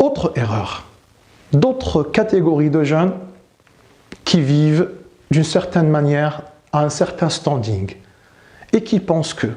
Autre erreur, d'autres catégories de jeunes qui vivent d'une certaine manière à un certain standing et qui pensent que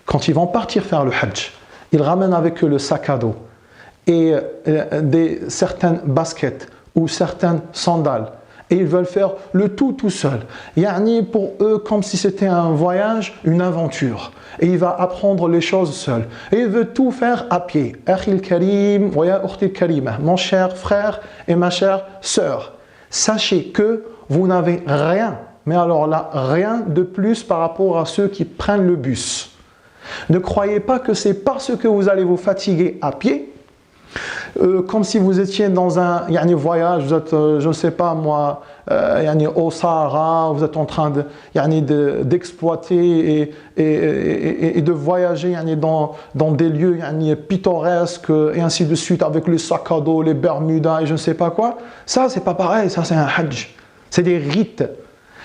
quand ils vont partir faire le hajj, ils ramènent avec eux le sac à dos et certaines baskets ou certaines sandales et ils veulent faire le tout seul. Yani pour eux comme si c'était un voyage, une aventure. Et il va apprendre les choses seul. Et il veut tout faire à pied. Akhil Karim, wa ya ukhti Karima, mon cher frère et ma chère sœur. Sachez que vous n'avez rien, mais alors là, rien de plus par rapport à ceux qui prennent le bus. Ne croyez pas que c'est parce que vous allez vous fatiguer à pied, comme si vous étiez dans un voyage, vous êtes, je ne sais pas moi, au Sahara, vous êtes en train d'exploiter et de voyager dans des lieux pittoresques et ainsi de suite, avec les sacs à dos, les Bermudas et je ne sais pas quoi. Ça, c'est pas pareil, ça c'est un hajj. C'est des rites.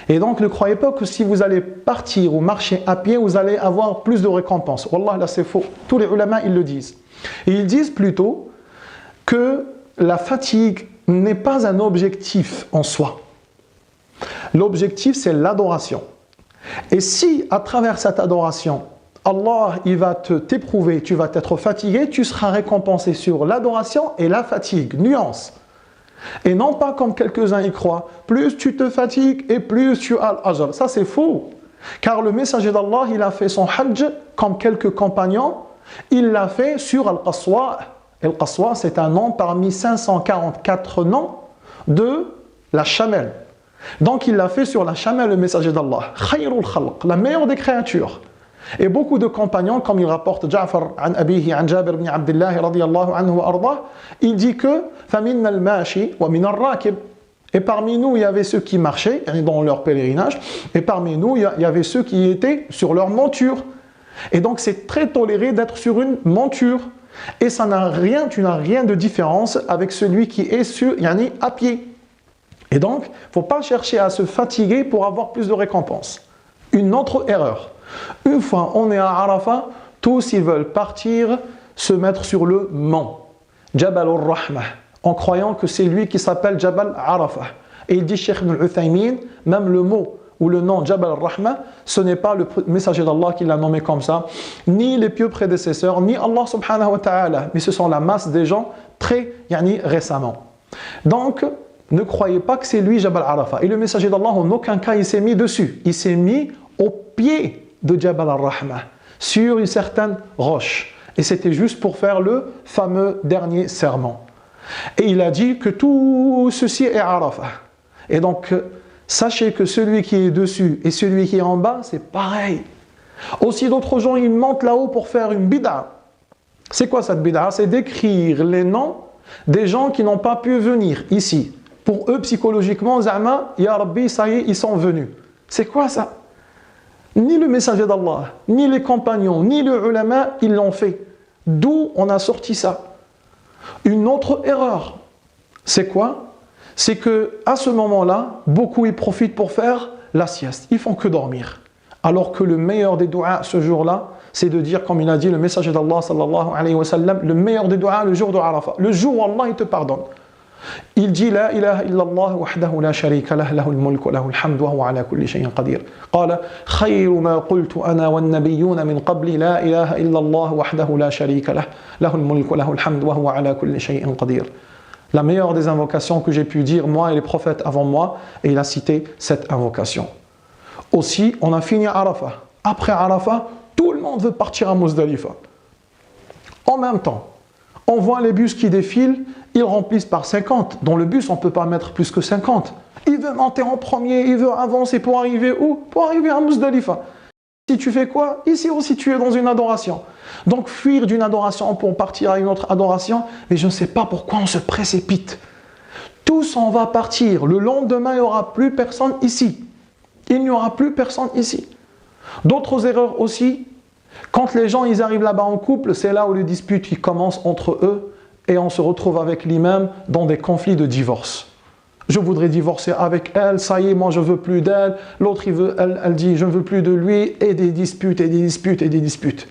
Et donc, ne croyez pas que si vous allez partir ou marcher à pied, vous allez avoir plus de récompenses. Wallah, là c'est faux. Tous les ulama, ils le disent. Et ils disent plutôt que la fatigue n'est pas un objectif en soi. L'objectif, c'est l'adoration. Et si, à travers cette adoration, Allah il va t'éprouver, tu vas être fatigué, tu seras récompensé sur l'adoration et la fatigue. Nuance. Et non pas comme quelques-uns y croient, plus tu te fatigues et plus tu as l'ajr. Ça c'est faux. Car le messager d'Allah, il a fait son hajj comme quelques compagnons, il l'a fait sur Al-Qaswa. Al-Qaswa, c'est un nom parmi 544 noms de la chamelle. Donc il l'a fait sur la chamelle, le messager d'Allah. Khayrul khalq, la meilleure des créatures. Et beaucoup de compagnons, comme il rapporte Ja'far an abihi an Jabir ibn Abdullah radiyallahu anhu wa ardah, il dit que faminna al-mashi wa min ar-rakib. Et parmi nous, il y avait ceux qui marchaient dans leur pèlerinage, et parmi nous, il y avait ceux qui étaient sur leur monture. Et donc c'est très toléré d'être sur une monture. Et ça n'a rien, tu n'as rien de différence avec celui qui est sur, à pied. Et donc, il ne faut pas chercher à se fatiguer pour avoir plus de récompenses. Une autre erreur. Une fois on est à Arafat, tous ils veulent partir se mettre sur le mont, Jabal al-Rahmah, en croyant que c'est lui qui s'appelle Jabal Arafat. Et il dit, Cheikh Ibn al-Uthaymin, même le mot ou le nom Jabal al-Rahmah, ce n'est pas le messager d'Allah qui l'a nommé comme ça, ni les pieux prédécesseurs, ni Allah subhanahu wa ta'ala, mais ce sont la masse des gens très récemment. Donc, ne croyez pas que c'est lui Jabal Arafat. Et le messager d'Allah, en aucun cas, il s'est mis dessus. Il s'est mis au pied de Jabal al-Rahmah, sur une certaine roche. Et c'était juste pour faire le fameux dernier serment. Et il a dit que tout ceci est Arafah. Et donc, sachez que celui qui est dessus et celui qui est en bas, c'est pareil. Aussi, d'autres gens, ils montent là-haut pour faire une bid'a. C'est quoi cette bid'a? C'est d'écrire les noms des gens qui n'ont pas pu venir ici. Pour eux, psychologiquement, Zama, Ya Rabbi, ça y est, ils sont venus. C'est quoi ça? Ni le messager d'Allah, ni les compagnons, ni le ulama, ils l'ont fait. D'où on a sorti ça? Une autre erreur, c'est quoi? C'est qu'à ce moment-là, beaucoup y profitent pour faire la sieste. Ils font que dormir. Alors que le meilleur des doigts ce jour-là, c'est de dire, comme il a dit le messager d'Allah, sallallahu alayhi wa sallam, le meilleur des doigts le jour de Arafat. Le jour où Allah il te pardonne. Il dit La ilaha illallah wahdahu la sharika lah lahul mulk wa lahul hamd wa huwa ala kulli shay'in qadir. Qala khayru ma qultu ana wan nabiyyuna min qabli la ilaha illallah wahdahu la sharika lah lahul mulk wa lahul hamd wa huwa ala kulli shay'in qadir. La meilleure des invocations que j'ai pu dire moi et les prophètes avant moi, et il a cité cette invocation. Aussi, on a fini Arafat. Après Arafat, tout le monde veut partir à Muzdalifa. En même temps, on voit les bus qui défilent, ils remplissent par 50. Dans le bus, on ne peut pas mettre plus que 50. Il veut monter en premier, il veut avancer pour arriver où? Pour arriver à Muzdalifa. Si tu fais quoi? Ici aussi, tu es dans une adoration. Donc, fuir d'une adoration pour partir à une autre adoration, mais je ne sais pas pourquoi on se précipite. Tous, on va partir. Le lendemain, il n'y aura plus personne ici. Il n'y aura plus personne ici. D'autres erreurs aussi. Quand les gens ils arrivent là-bas en couple, c'est là où les disputes ils commencent entre eux et on se retrouve avec l'imam dans des conflits de divorce. Je voudrais divorcer avec elle, ça y est, moi je veux plus d'elle, l'autre elle dit je ne veux plus de lui, et des disputes et des disputes et des disputes.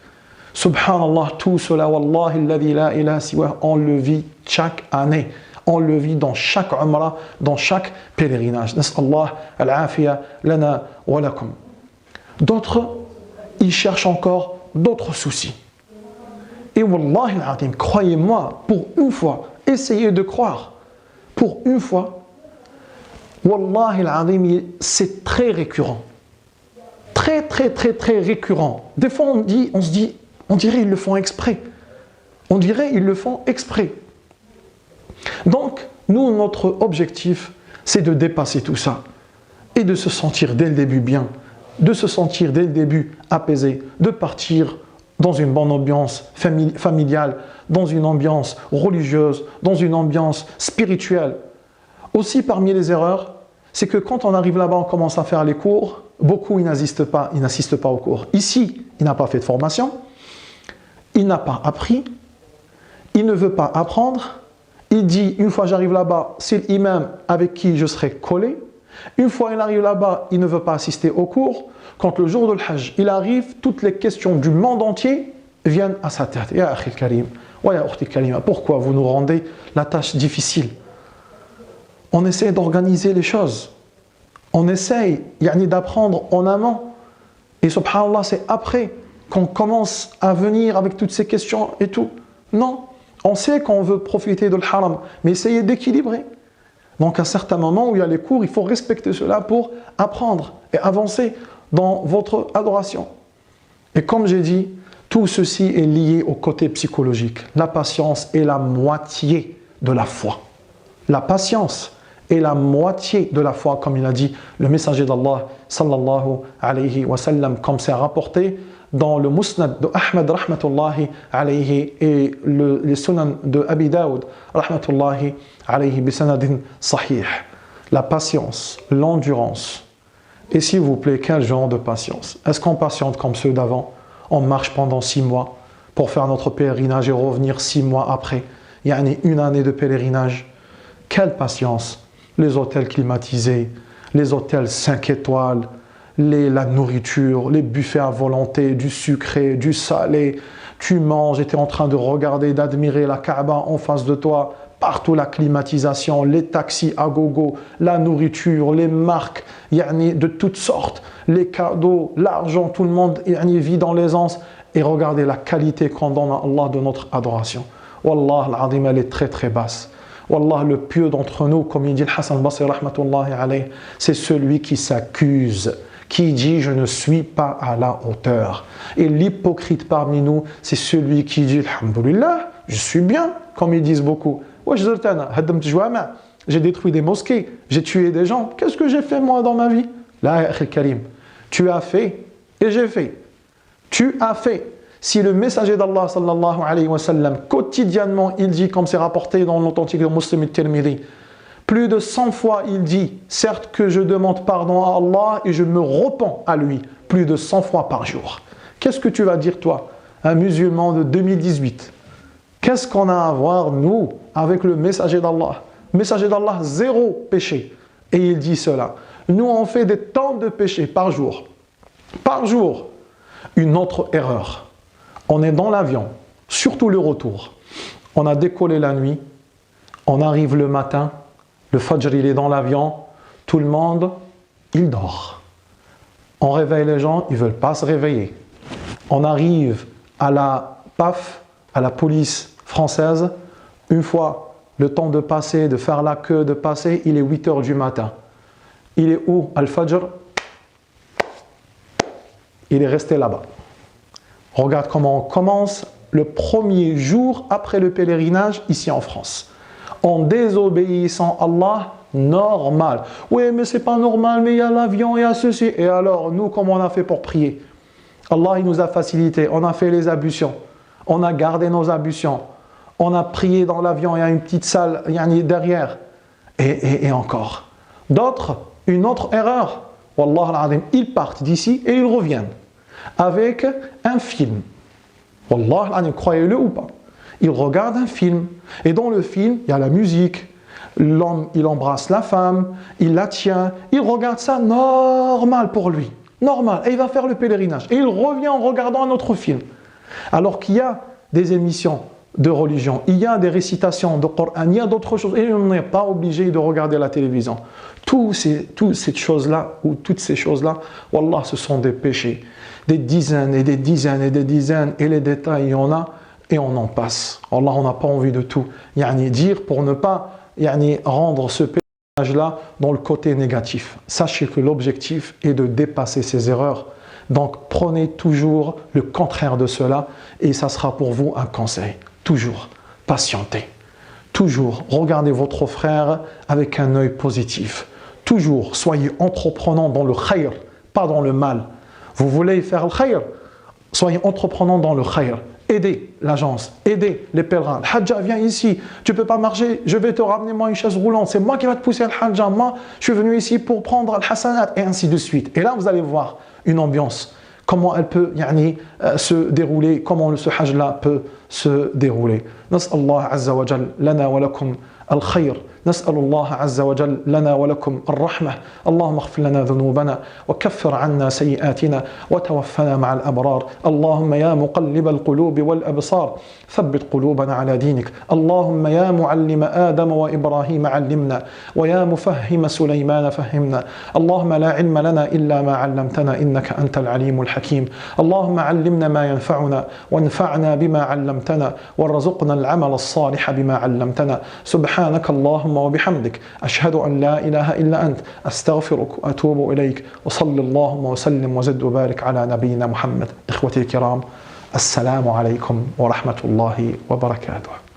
Subhanallah, tout cela, wallahi alladhi la ilaha siwa, on le vit chaque année. On le vit dans chaque umrah, dans chaque pèlerinage. Nas'Allah al-afiya lana wa lakum. D'autres, ils cherchent encore d'autres soucis. Et wallahi al-azim, croyez-moi, pour une fois, essayez de croire. Pour une fois, wallahi al-azim, c'est très récurrent. Très, très, très, très récurrent. Des fois, on se dit, on dirait qu'ils le font exprès. On dirait qu'ils le font exprès. Donc, nous, notre objectif, c'est de dépasser tout ça et de se sentir dès le début bien, de se sentir dès le début apaisé, de partir dans une bonne ambiance familiale, dans une ambiance religieuse, dans une ambiance spirituelle. Aussi, parmi les erreurs, c'est que quand on arrive là-bas, on commence à faire les cours, beaucoup ils n'assistent pas aux cours. Ici, il n'a pas fait de formation, il n'a pas appris, il ne veut pas apprendre. Il dit, une fois j'arrive là-bas, c'est l'imam avec qui je serai collé. Une fois il arrive là-bas, il ne veut pas assister au cours. Quand le jour de l'Hajj, il arrive, toutes les questions du monde entier viennent à sa tête. Ya akhi karim, wa ya ukhti karima, pourquoi vous nous rendez la tâche difficile? On essaie d'organiser les choses. On essaye d'apprendre en amont. Et subhanallah, c'est après qu'on commence à venir avec toutes ces questions et tout. Non. On sait qu'on veut profiter de l'haram, mais essayez d'équilibrer. Donc à certains moments où il y a les cours, il faut respecter cela pour apprendre et avancer dans votre adoration. Et comme j'ai dit, tout ceci est lié au côté psychologique. La patience est la moitié de la foi. La patience est la moitié de la foi, comme il a dit le messager d'Allah, sallallahu alayhi wa sallam, comme c'est rapporté dans le Musnad de Ahmad rahmatullahi alayhi et les Sunan de Abi Daoud rahmatullahi alayhi bisanadin sahih. La patience, l'endurance. Et s'il vous plaît, quel genre de patience? Est-ce qu'on patiente comme ceux d'avant? On marche pendant 6 mois pour faire notre pèlerinage et revenir 6 mois après. Il y a une année de pèlerinage. Quelle patience! Les hôtels climatisés, les hôtels 5 étoiles, la nourriture, les buffets à volonté, du sucré, du salé. Tu manges et tu es en train de regarder, d'admirer la Kaaba en face de toi. Partout la climatisation, les taxis à gogo, la nourriture, les marques de toutes sortes, les cadeaux, l'argent, tout le monde vit dans l'aisance. Et regardez la qualité qu'on donne à Allah de notre adoration. Wallah, l'azim, elle est très très basse. Wallah, le pieux d'entre nous, comme il dit le Hassan Basri rahmatullahi alayhi, c'est celui qui s'accuse, qui dit « je ne suis pas à la hauteur ». Et l'hypocrite parmi nous, c'est celui qui dit « alhamdulillah, je suis bien », comme ils disent beaucoup. J'ai détruit des mosquées, j'ai tué des gens. Qu'est-ce que j'ai fait moi dans ma vie? Là, Karim, tu as fait et j'ai fait. Tu as fait. Si le messager d'Allah sallallahu alayhi wa sallam, quotidiennement, il dit, comme c'est rapporté dans l'authentique Muslim al-Tirmidhi, plus de 100 fois il dit, certes que je demande pardon à Allah et je me repens à lui, plus de 100 fois par jour. Qu'est-ce que tu vas dire toi, un musulman de 2018? Qu'est-ce qu'on a à voir, nous, avec le messager d'Allah? Le messager d'Allah, 0 péché. Et il dit cela. Nous, on fait des tonnes de péchés par jour. Par jour. Une autre erreur. On est dans l'avion, surtout le retour. On a décollé la nuit, on arrive le matin, le Fajr il est dans l'avion, tout le monde, il dort. On réveille les gens, ils ne veulent pas se réveiller. On arrive à la PAF, à la police française, une fois le temps de passer, de faire la queue, de passer, il est 8 h du matin. Il est où? Al-Fajr, il est resté là-bas. Regarde comment on commence le premier jour après le pèlerinage ici en France. En désobéissant à Allah, normal. Oui, mais c'est pas normal, mais il y a l'avion, il y a ceci. Et alors, nous, comment on a fait pour prier? Allah, il nous a facilité. On a fait les ablutions. On a gardé nos ablutions. On a prié dans l'avion, il y a une petite salle derrière. Et encore. D'autres, une autre erreur. Wallah al-azim, ils partent d'ici et ils reviennent avec un film. Wallah, croyez-le ou pas. Il regarde un film. Et dans le film, il y a la musique. L'homme, il embrasse la femme. Il la tient. Il regarde ça normal pour lui. Normal. Et il va faire le pèlerinage. Et il revient en regardant un autre film. Alors qu'il y a des émissions de religion, il y a des récitations de Coran, il y a d'autres choses, et on n'est pas obligé de regarder la télévision. Toutes ces choses-là, wallah, ce sont des péchés. Des dizaines et des dizaines et des dizaines, et les détails, il y en a, et on en passe. Allah, on n'a pas envie de tout dire pour ne pas rendre ce péché-là dans le côté négatif. Sachez que l'objectif est de dépasser ces erreurs. Donc, prenez toujours le contraire de cela, et ça sera pour vous un conseil. Toujours patientez. Toujours regardez votre frère avec un œil positif. Toujours soyez entreprenant dans le khayr, pas dans le mal. Vous voulez faire le khayr, soyez entreprenant dans le khayr. Aidez l'agence, aidez les pèlerins. Le Hajja, viens ici, tu ne peux pas marcher, je vais te ramener moi une chaise roulante, c'est moi qui vais te pousser le Hajja, moi je suis venu ici pour prendre le Hassanat, et ainsi de suite. Et là vous allez voir une ambiance, comment elle peut se dérouler, comment ce Hajj-là peut se dérouler. Nas'al Allah Azza wa Jal lana wa lakum al-khayr. نسأل الله عز وجل لنا ولكم الرحمة اللهم اغفر لنا ذنوبنا وكفر عنا سيئاتنا وتوفنا مع الأبرار اللهم يا مقلب القلوب والأبصار ثبت قلوبنا على دينك اللهم يا معلم آدم وإبراهيم علمنا ويا مفهم سليمان فهمنا اللهم لا علم لنا إلا ما علمتنا إنك أنت العليم الحكيم اللهم علمنا ما ينفعنا وانفعنا بما علمتنا وارزقنا العمل الصالح بما علمتنا سبحانك اللهم وبحمدك أشهد أن لا إله إلا أنت أستغفرك وأتوب إليك وصل اللهم وسلم وزد وبارك على نبينا محمد إخوتي الكرام السلام عليكم ورحمة الله وبركاته